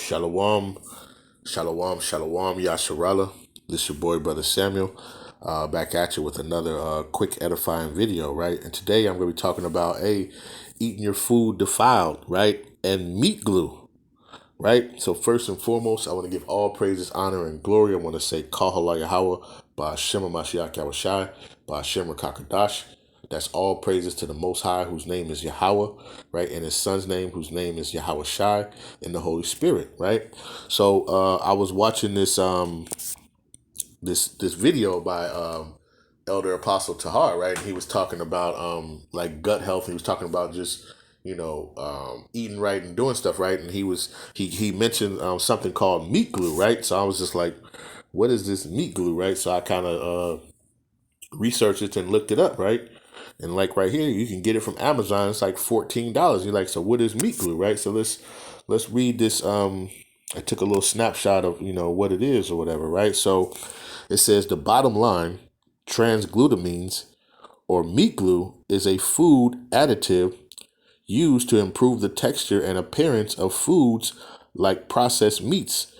Shalom, shalom, Yasharala. This is your boy, Brother Samuel, back at you with another quick edifying video, right? And today I'm going to be talking about, eating your food defiled, right? And meat glue, right? So first and foremost, I want to give all praises, honor, and glory. I want to say, Kahala Yahweh, Ba'ashem Mashiach Yahushai, Ba'ashem Rakakadash. That's all praises to the Most High, whose name is Yahweh, right? And his son's name, whose name is Yahweh Shai, and the Holy Spirit, right? So I was watching this this video by Elder Apostle Tahar, right? And he was talking about like gut health. He was talking about just eating right and doing stuff right. And he mentioned something called meat glue, right? So I was just like, what is this meat glue, right? So I kind of researched it and looked it up, right? And like right here, you can get it from Amazon. It's like $14. You're like, so what is meat glue, right? So let's read this. I took a little snapshot of what it is or whatever, right? So it says the bottom line: transglutamines or meat glue is a food additive used to improve the texture and appearance of foods like processed meats.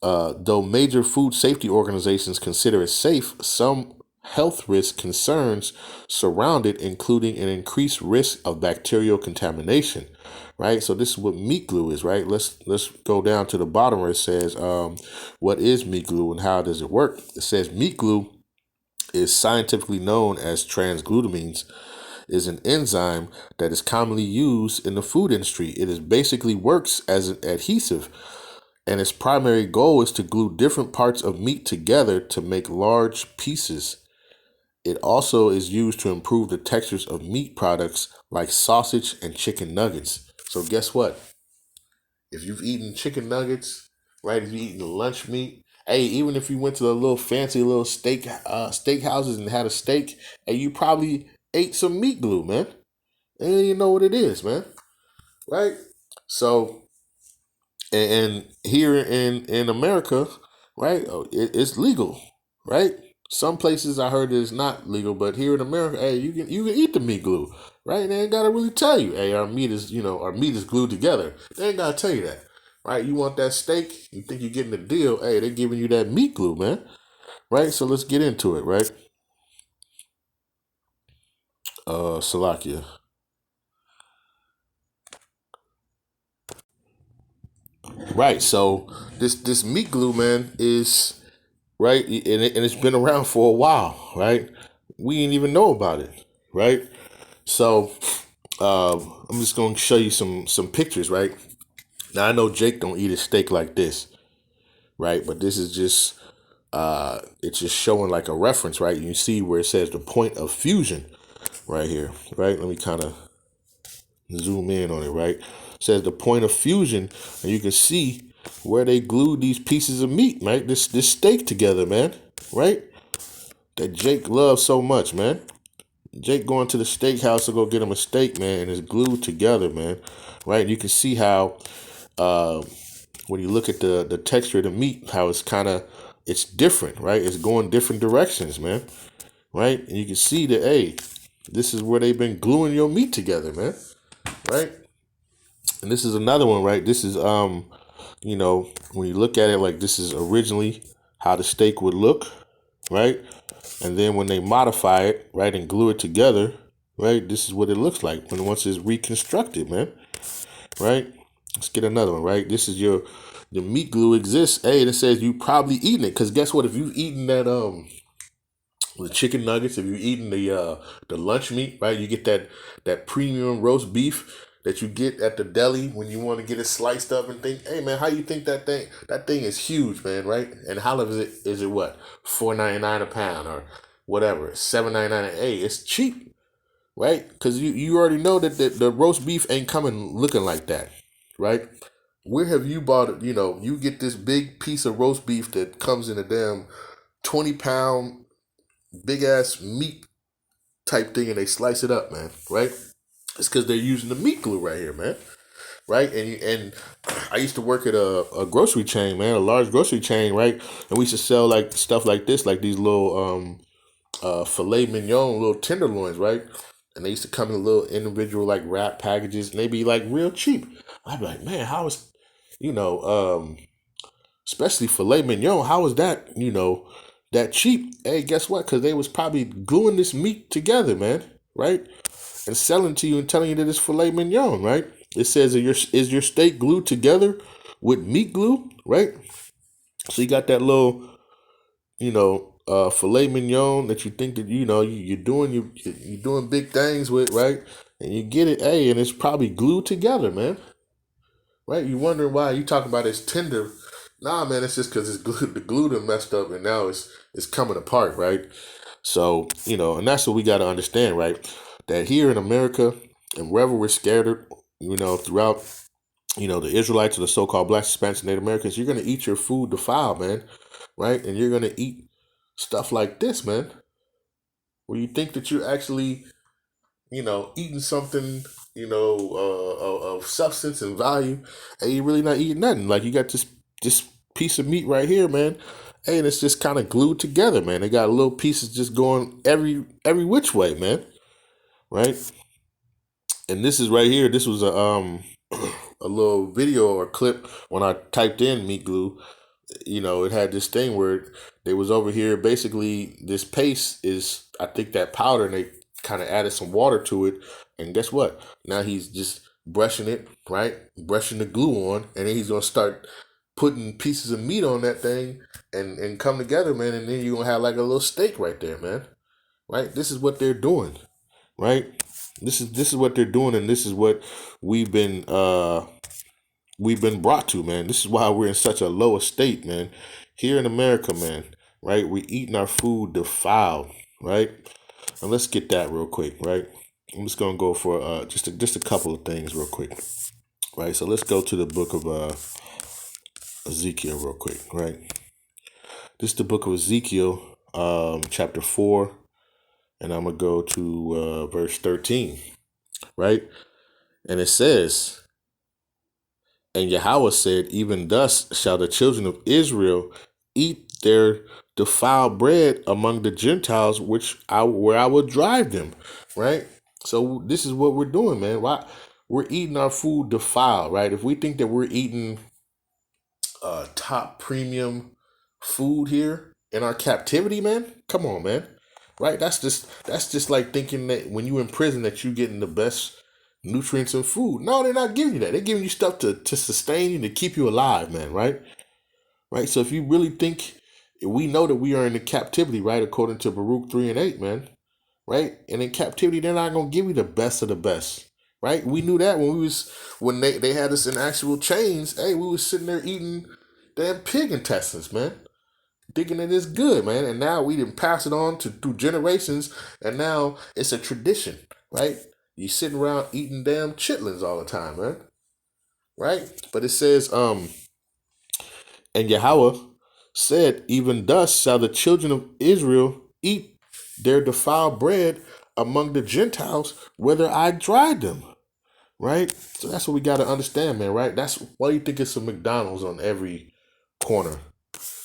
Though major food safety organizations consider it safe, some health risk concerns surround it, including an increased risk of bacterial contamination, right? So this is what meat glue is, right? Let's go down to the bottom where it says what is meat glue and how does it work. It says meat glue is scientifically known as transglutamines, is an enzyme that is commonly used in the food industry. It is basically works as an adhesive, and its primary goal is to glue different parts of meat together to make large pieces. It also is used to improve the textures of meat products like sausage and chicken nuggets. So guess what? If you've eaten chicken nuggets, right? If you've eaten lunch meat, hey, even if you went to a little fancy little steak houses and had a steak, hey, you probably ate some meat glue, man. And you know what it is, man. Right? So, and here in America, right, it's legal, right? Some places I heard it's not legal, but here in America, hey, you can eat the meat glue, right? They ain't gotta really tell you, hey, our meat is glued together. They ain't gotta tell you that, right? You want that steak? You think you're getting a deal? Hey, they're giving you that meat glue, man, right? So let's get into it, right? Salakia, right? So this meat glue, man, is right, and it's been around for a while, right? We didn't even know about it, right? So I'm just going to show you some pictures, right? Now I know Jake don't eat a steak like this, right? But this is just it's just showing like a reference, right? You see where it says the point of fusion right here, right? Let me kind of zoom in on it, right? It says the point of fusion, and you can see where they glued these pieces of meat, right? This steak together, man, right? That Jake loves so much, man. Jake going to the steakhouse to go get him a steak, man, and it's glued together, man. Right? And you can see how when you look at the texture of the meat, how it's different, right? It's going different directions, man. Right? And you can see that, hey, this is where they've been gluing your meat together, man. Right? And this is another one, right? This is when you look at it, like this is originally how the steak would look, right? And then when they modify it, right, and glue it together, right, this is what it looks like once it's reconstructed, man. Right? Let's get another one, right? This is the meat glue exists. Hey, and it says you probably eaten it. Because guess what? If you've eaten that the chicken nuggets, if you've eaten the lunch meat, right, you get that premium roast beef that you get at the deli when you want to get it sliced up and think, hey man, how you think that thing is huge, man, right? And how is it what? $4.99 a pound or whatever, $7.99. Hey, it's cheap, right? Because you already know that the roast beef ain't coming looking like that, right? Where have you bought it? You get this big piece of roast beef that comes in a damn 20-pound big ass meat type thing, and they slice it up, man, right? It's because they're using the meat glue right here, man. Right? And I used to work at a grocery chain, man, a large grocery chain, right? And we used to sell like stuff like this, like these little filet mignon, little tenderloins, right? And they used to come in little individual like wrap packages, and they be like real cheap. I'd be like, man, how is you know, especially filet mignon. How is that, that cheap? Hey, guess what? Because they was probably gluing this meat together, man, right? And selling to you and telling you that it's filet mignon, right? It says, is your steak glued together with meat glue, right? So you got that little, filet mignon that you think that you're doing big things with, right? And you get it, hey, and it's probably glued together, man, right? You wondering why you talking about it's tender. Nah, man, it's just because it's the glue done messed up and now it's coming apart, right? So, and that's what we got to understand, right? That here in America and wherever we're scattered, throughout, the Israelites or the so-called Black, Hispanics, and Native Americans, you're going to eat your food defiled, man, right? And you're going to eat stuff like this, man, where you think that you're actually, eating something, of substance and value, and you're really not eating nothing. Like you got this piece of meat right here, man. Hey, and it's just kind of glued together, man. They got little pieces just going every which way, man. Right? And this is right here. This was a little video or clip when I typed in meat glue. It had this thing where they was over here. Basically, this paste is, I think, that powder, and they kind of added some water to it. And guess what? Now he's just brushing it, right? Brushing the glue on, and then he's gonna start putting pieces of meat on that thing and come together, man. And then you're gonna have like a little steak right there, man. Right? This is what they're doing, right? This is what they're doing, and this is what we've been brought to, man. This is why we're in such a low estate, man. Here in America, man, right? We're eating our food defiled, right? And let's get that real quick, right? I'm just gonna go for just a couple of things real quick, right? So let's go to the book of Ezekiel real quick, right? This is the book of Ezekiel, chapter 4, and I'm gonna go to verse 13, right? And it says, and Yahweh said, even thus shall the children of Israel eat their defiled bread among the Gentiles, where I will drive them, right? So this is what we're doing, man. Why we're eating our food defiled, right? If we think that we're eating top premium food here in our captivity, man, come on, man, right? That's just like thinking that when you're in prison that you're getting the best nutrients and food. No, they're not giving you that. They're giving you stuff to sustain you, to keep you alive, man, right? Right? So if you really think, we know that we are in the captivity, right? According to Baruch 3 and 8, man, right? And in captivity, they're not going to give you the best of the best, right? We knew that when they had us in actual chains. Hey, we was sitting there eating damn pig intestines, man, thinking that it's good, man. And now we didn't pass it on through generations, and now it's a tradition, right? You sitting around eating damn chitlins all the time, man. Right? But it says, and Yahweh said, even thus shall the children of Israel eat their defiled bread among the Gentiles, whether I dried them. Right? So that's what we got to understand, man, right? That's why you think it's a McDonald's on every corner,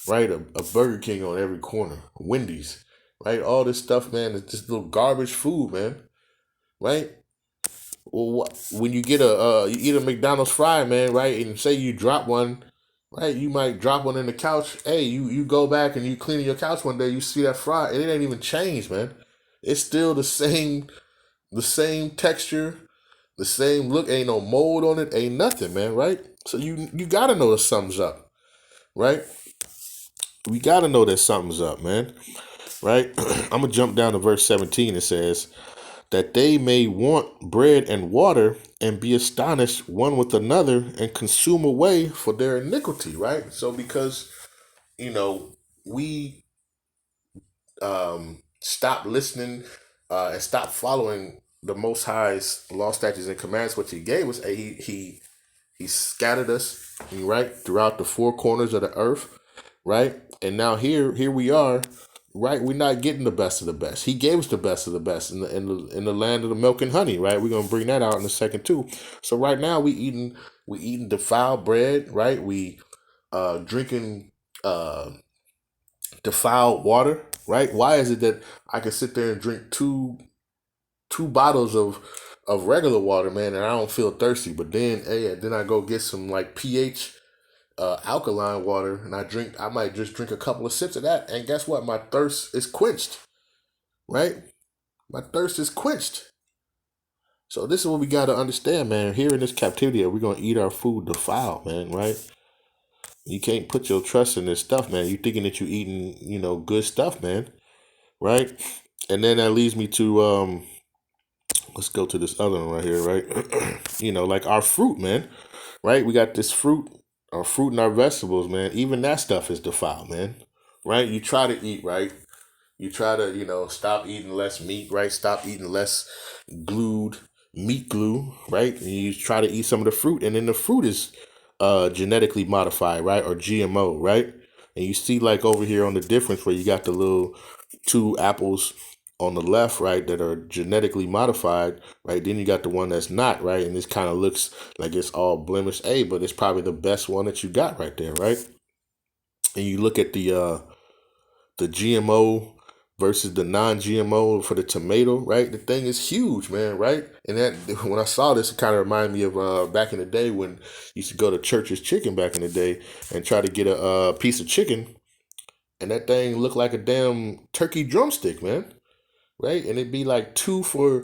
right? A Burger King on every corner, Wendy's, right? All this stuff, man, is just little garbage food, man, right? Well, when you get you eat a McDonald's fry, man, right, and say you drop one, right, you might drop one in the couch. Hey, you go back and you clean your couch one day, you see that fry, and it ain't even changed, man. It's still the same texture, the same look. Ain't no mold on it, ain't nothing, man, right? So you gotta know that something's up, right? We gotta know that something's up, man, right? I'm gonna jump down to verse 17. It says, that they may want bread and water and be astonished one with another and consume away for their iniquity, right? So because, we stop listening and stop following the Most High's law, statutes, and commands, which He gave us, He scattered us, right, throughout the four corners of the earth, right? And now here we are, right? We're not getting the best of the best. He gave us the best of the best in the land of the milk and honey, right? We're gonna bring that out in a second too. So right now we eating defiled bread, right? We drinking defiled water, right? Why is it that I can sit there and drink two bottles of regular water, man, and I don't feel thirsty, but then I go get some like pH alkaline water, and I might just drink a couple of sips of that, and guess what? My thirst is quenched, right? My thirst is quenched. So this is what we got to understand, man. Here in this captivity, we're gonna eat our food defiled, man. Right? You can't put your trust in this stuff, man. You thinking that you're eating, good stuff, man. Right? And then that leads me to let's go to this other one right here, right? Like our fruit, man. Right? We got this fruit, our fruit and our vegetables, man. Even that stuff is defiled, man. Right? You try to eat right. You try to, stop eating less meat, right? Stop eating less glued meat glue, right? And you try to eat some of the fruit, and then the fruit is genetically modified, right? Or GMO, right? And you see like over here on the difference where you got the little two apples on the left, right, that are genetically modified, right? Then you got the one that's not, right? And this kind of looks like it's all blemish A, but it's probably the best one that you got right there, right? And you look at the GMO versus the non-GMO for the tomato, right? The thing is huge, man, right? And that when I saw this, it kind of reminded me of back in the day when you used to go to Church's Chicken back in the day and try to get a piece of chicken, and that thing looked like a damn turkey drumstick, man, right? And it'd be like two for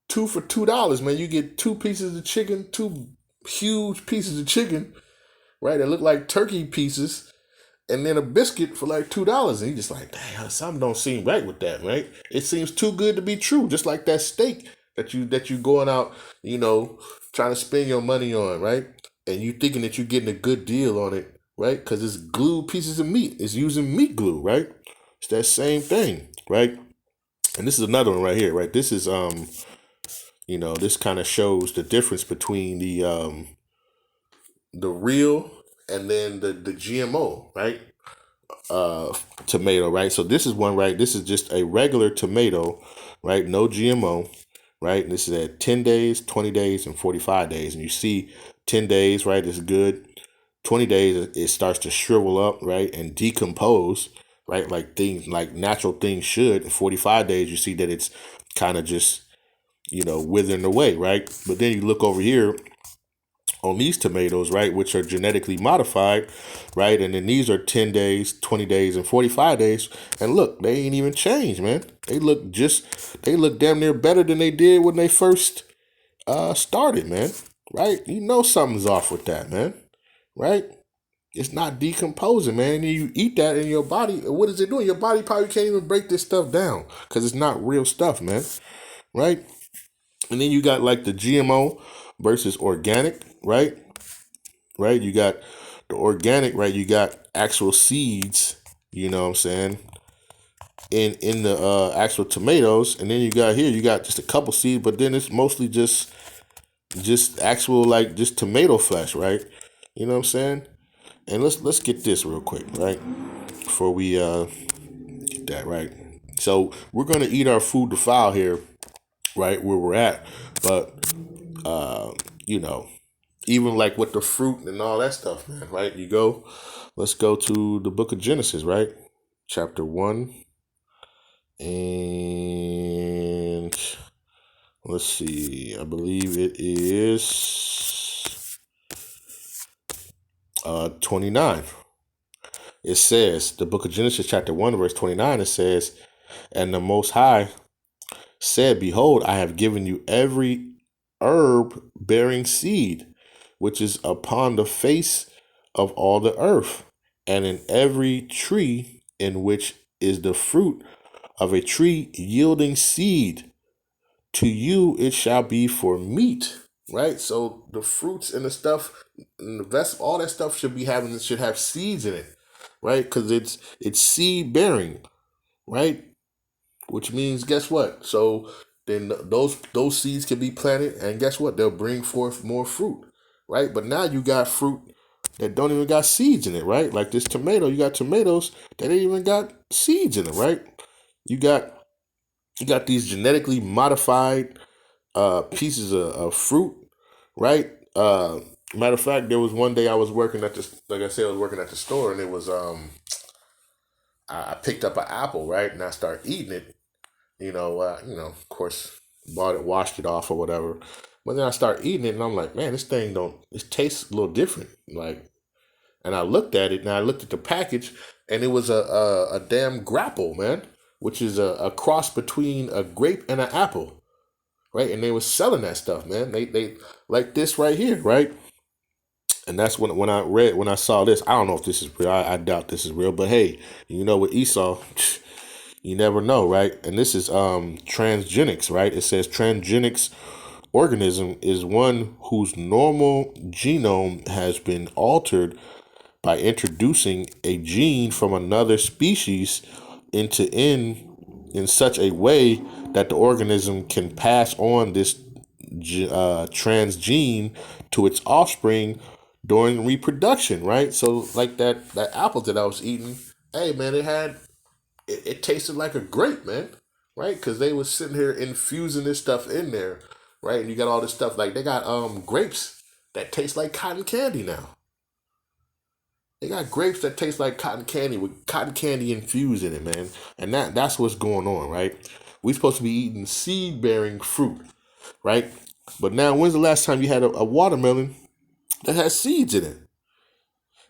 $2, man. You get two pieces of chicken, two huge pieces of chicken, right? That look like turkey pieces, and then a biscuit for like $2. And you just like, damn, something don't seem right with that, right? It seems too good to be true. Just like that steak that you going out, trying to spend your money on, right? And you thinking that you're getting a good deal on it, right? Because it's glued pieces of meat. It's using meat glue, right? It's that same thing, right? And this is another one right here, right? This is this kind of shows the difference between the real and then the GMO, right? Tomato, right? So this is one, right? This is just a regular tomato, right? No GMO, right? And this is at 10 days, 20 days, and 45 days. And you see 10 days, right, is good. 20 days, it starts to shrivel up, right, and decompose, right, like natural things should. In 45 days, you see that it's kind of just, withering away, right? But then you look over here on these tomatoes, right, which are genetically modified, right? And then these are 10 days, 20 days, and 45 days. And look, they ain't even changed, man. They look damn near better than they did when they first started, man. Right? You know something's off with that, man. Right? It's not decomposing, man. And you eat that in your body. What is it doing? Your body probably can't even break this stuff down because it's not real stuff, man. Right? And then you got like the GMO versus organic, right? Right? You got the organic, right? You got actual seeds, you know what I'm saying, in the actual tomatoes. And then you got just a couple seeds, but then it's mostly just actual like just tomato flesh, right? You know what I'm saying? And let's get this real quick, right? Before we get that right. So we're gonna eat our food defiled here, right, where we're at. But you know, even like with the fruit and all that stuff, man, right? Let's go to the book of Genesis, right? Chapter 1. And let's see, I believe it is 29. It says, the book of Genesis, chapter 1, verse 29, it says, and the Most High said, behold, I have given you every herb bearing seed, which is upon the face of all the earth, and in every tree in which is the fruit of a tree yielding seed. To you it shall be for meat. Right? So the fruits and the stuff, and the vegetables, all that stuff should have seeds in it, right? Because it's seed bearing, right? Which means, guess what? So then those seeds can be planted, and guess what? They'll bring forth more fruit, right? But now you got fruit that don't even got seeds in it, right? Like this tomato, you got tomatoes that ain't even got seeds in it, right? You got these genetically modified pieces of fruit, right? Matter of fact, there was one day I was working at this, like I said, I was working at the store, and it was I picked up an apple, right, and I started eating it. Of course, bought it, washed it off or whatever. But then I start eating it, and I'm like, man, this thing don't. It tastes a little different. Like And I looked at it, and I looked at the package, and it was a damn grapple, man, which is a cross between a grape and an apple, right? And they were selling that stuff, man. They like this right here, right? And that's when I saw this. I don't know if this is real. I doubt this is real, but hey, you know, with Esau, you never know, right? And this is transgenics, right? It says transgenics organism is one whose normal genome has been altered by introducing a gene from another species into in such a way that the organism can pass on this transgene to its offspring during reproduction, right? So like that apple that I was eating, hey man, it tasted like a grape, man, right? Because they was sitting here infusing this stuff in there, right? And you got all this stuff like they got grapes that taste like cotton candy now. They got grapes that taste like cotton candy with cotton candy infused in it, man. And that's what's going on, right? We supposed to be eating seed bearing fruit, right? But now, when's the last time you had a watermelon that has seeds in it?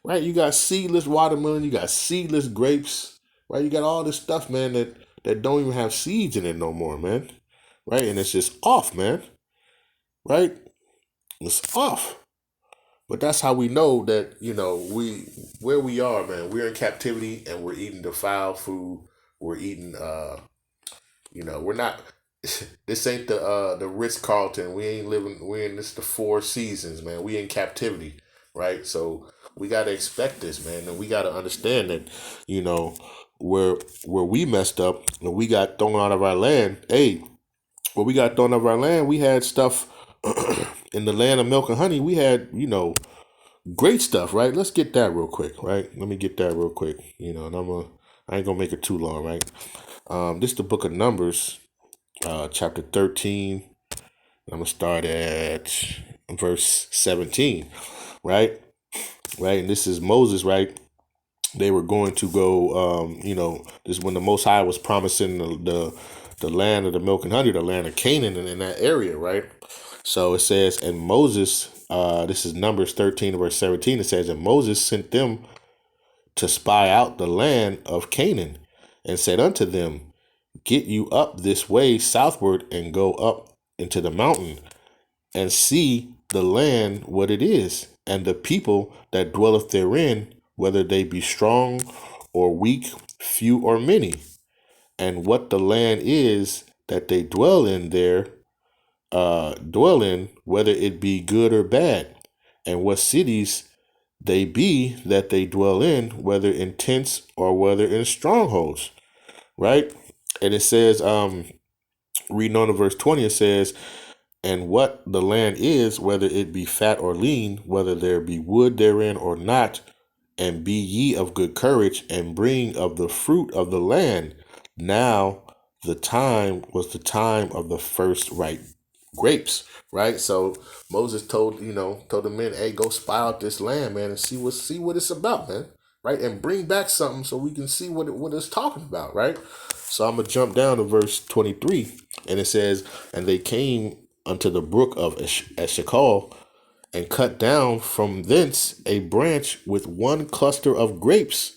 Right? You got seedless watermelon, you got seedless grapes, right? You got all this stuff, man, that don't even have seeds in it no more, man. Right? And it's just off, man. Right? It's off. But that's how we know that, you know, where we are, man. We're in captivity and we're eating defiled food. We're eating we're not this ain't the Ritz Carlton. We ain't living we're in this the Four Seasons, man. We in captivity, right? So we gotta expect this, man, and we gotta understand that, you know, where we messed up and we got thrown out of our land. Hey, where we got thrown out of our land, we had stuff in the land of milk and honey. We had, you know, great stuff, right? Let's get that real quick, right? Let me get that real quick, you know, and I ain't gonna make it too long, right? This is the book of Numbers, chapter 13. I'm gonna start at verse 17, right? Right, and this is Moses, right? They were going to go, this is when the Most High was promising the land of the milk and honey, the land of Canaan, and in that area, right? So it says, and Moses, this is Numbers 13, verse 17. It says, and Moses sent them to spy out the land of Canaan, and said unto them, get you up this way southward, and go up into the mountain, and see the land what it is, and the people that dwelleth therein, whether they be strong or weak, few or many, and what the land is that they dwell in there, whether it be good or bad, and what cities they be that they dwell in, whether in tents or whether in strongholds, right? And it says, reading on to verse 20, it says, and what the land is, whether it be fat or lean, whether there be wood therein or not, and be ye of good courage, and bring of the fruit of the land. Now the time was the time of the first ripe grapes, right? So Moses told the men, hey, go spy out this land, man, and see what it's about, man, right? And bring back something so we can see what it's talking about, right? So I'm gonna jump down to verse 23, and it says, and they came unto the brook of Eshcol, and cut down from thence a branch with one cluster of grapes,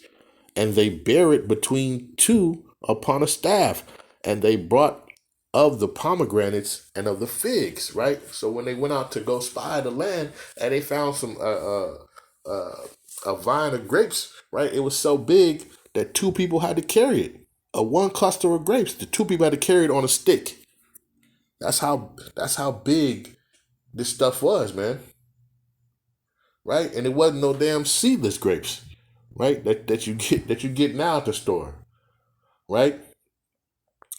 and they bare it between two upon a staff, and they brought of the pomegranates and of the figs, right? So when they went out to go spy the land, and they found some a vine of grapes, right? It was so big that two people had to carry it. A one cluster of grapes, the two people had to carry it on a stick. That's how big this stuff was, man. Right? And it wasn't no damn seedless grapes, right? That you get now at the store, right?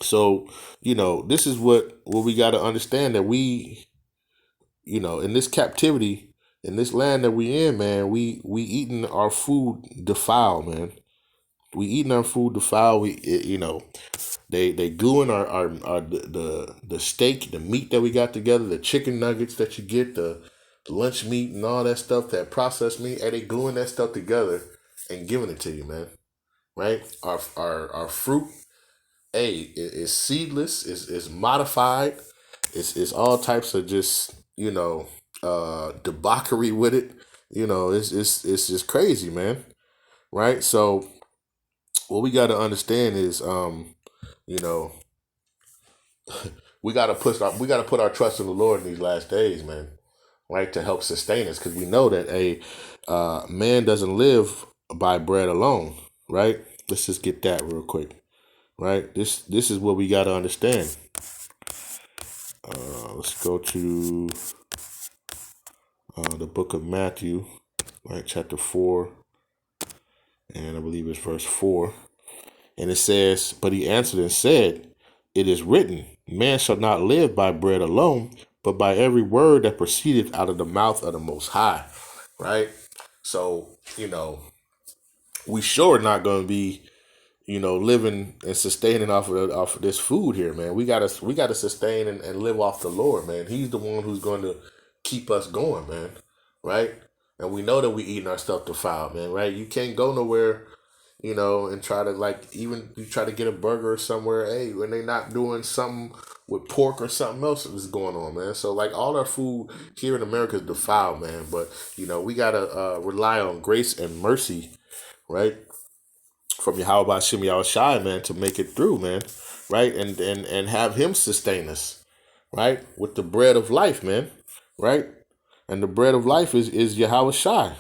So, this is what we got to understand, that we, in this captivity, in this land that we in, man, we eating our food defiled, man. We eating our food defiled. They gluing our the steak, the meat that we got together, the chicken nuggets that you get, the lunch meat and all that stuff, that processed meat, and they gluing that stuff together and giving it to you, man. Right? Our fruit, hey, is seedless, is modified, it's all types of just debauchery with it. it's just crazy, man. Right? So what we got to understand is, you know, we got to put our trust in the Lord in these last days, man. Right, to help sustain us, because we know that a man doesn't live by bread alone. Right? Let's just get that real quick. Right? This is what we got to understand. Let's go to the book of Matthew, right, chapter 4, and I believe it's verse 4. And it says, "But he answered and said, It is written, man shall not live by bread alone, but by every word that proceedeth out of the mouth of the Most High." Right? So, we sure not going to be, living and sustaining off of this food here, man. We gotta sustain and live off the Lord, man. He's the one who's going to keep us going, man. Right? And we know that we eating our stuff defiled, man. Right? You can't go nowhere, and try to, like, even you try to get a burger somewhere, hey, when they not doing something with pork or something else is going on, man. So, like, all our food here in America is defiled, man. But we gotta rely on grace and mercy, right, from Yahweh Hashem Yahweh Shai, man, to make it through, man, right, and have Him sustain us, right, with the bread of life, man, right, and the bread of life is Yahweh Shai,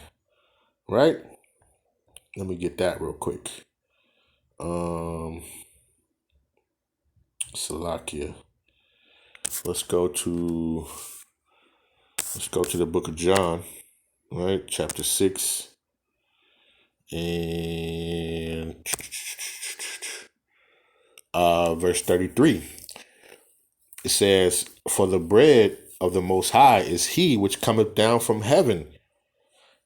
right. Let me get that real quick. Salakia. Let's go to the book of John, right, chapter 6, and verse 33. It says, "For the bread of the Most High is He which cometh down from heaven,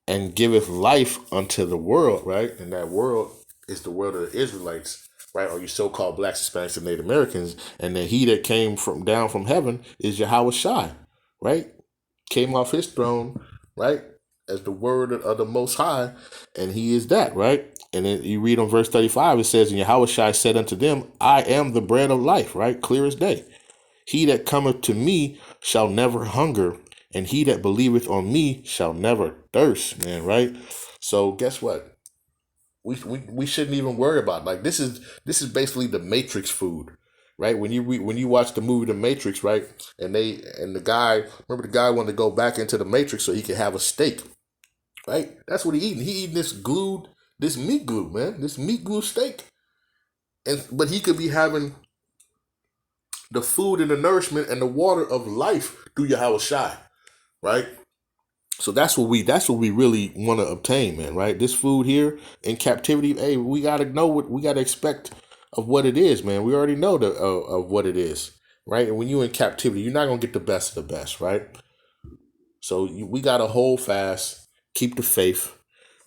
and giveth life unto the world," right? And that world is the world of the Israelites, right? Or you so-called blacks, Hispanics, and Native Americans. And then He that came down from heaven is Yahweh Shai, right? Came off His throne, right? As the word of the Most High, and He is that, right? And then you read on verse 35, it says, "And Yahweh Shai said unto them, I am the bread of life," right? Clear as day. "He that cometh to me shall never hunger, and he that believeth on me shall never thirst," man, right? So guess what? We shouldn't even worry about it. Like, this is basically the Matrix food, right? When you watch the movie The Matrix, right? And the guy, remember, the guy wanted to go back into the Matrix so he could have a steak, right? That's what he eating. He eating this meat glue, man, this meat glue steak, but he could be having the food and the nourishment and the water of life through Yahweh Shai, right? So that's what we really want to obtain, man, right? This food here in captivity, hey, we gotta know what we gotta expect of what it is, man. We already know of what it is, right? And when you're in captivity, you're not gonna get the best of the best, right? So we gotta hold fast, keep the faith,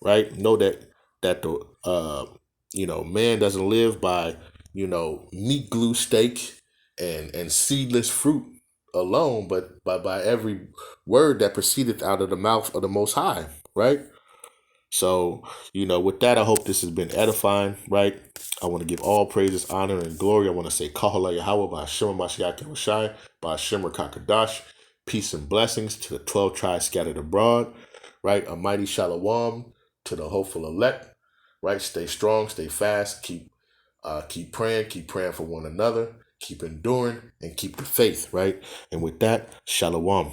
right? Know that the man doesn't live by meat glue steak and seedless fruit alone, but by every word that proceedeth out of the mouth of the Most High, right? So, with that, I hope this has been edifying, right? I want to give all praises, honor, and glory. I want to say, Kahala Yahweh, by Hashem Mashiach Yahushai, by Hashem Kakadash. Peace and blessings to the 12 tribes scattered abroad, right? A mighty shalom to the hopeful elect, right? Stay strong, stay fast, keep praying for one another, keep enduring, and keep the faith, right? And with that, shalom.